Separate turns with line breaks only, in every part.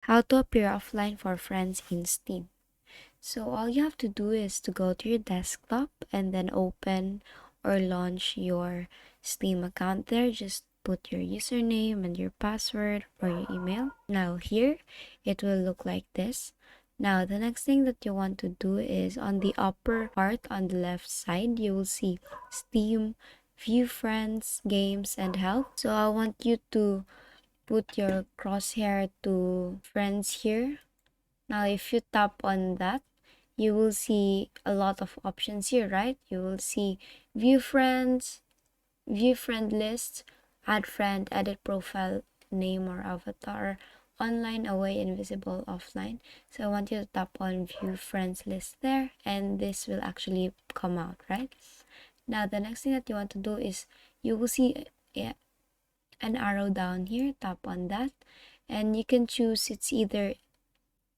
How to appear offline for friends in Steam. So all you have to do is to go to your desktop and then open or launch your Steam account there. Just put your username and your password or your email. Now here, it will look like this. Now the next thing that you want to do is on the upper part on the left side, you will see Steam, View Friends, Games, and Help. So I want you to put your crosshair to friends here. Now if you tap on that, you will see a lot of options here, right? You will see view friends, view friend list, add friend, edit profile name or avatar, online, away, invisible, offline. So I want you to tap on view friends list there, and this will actually come out, right? Now the next thing that you want to do is you will see an arrow down here. Tap on that, and you can choose, it's either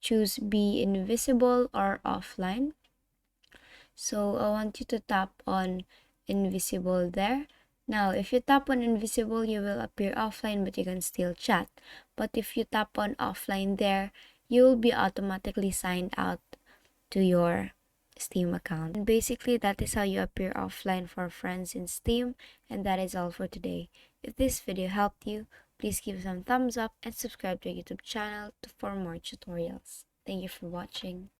choose be invisible or offline. So I want you to tap on invisible there. Now if you tap on invisible, you will appear offline but you can still chat. But if you tap on offline there, you will be automatically signed out to your Steam account. And basically that is how you appear offline for friends in Steam, and that is all for today. If this video helped you, please give some thumbs up and subscribe to our YouTube channel for more tutorials. Thank you for watching.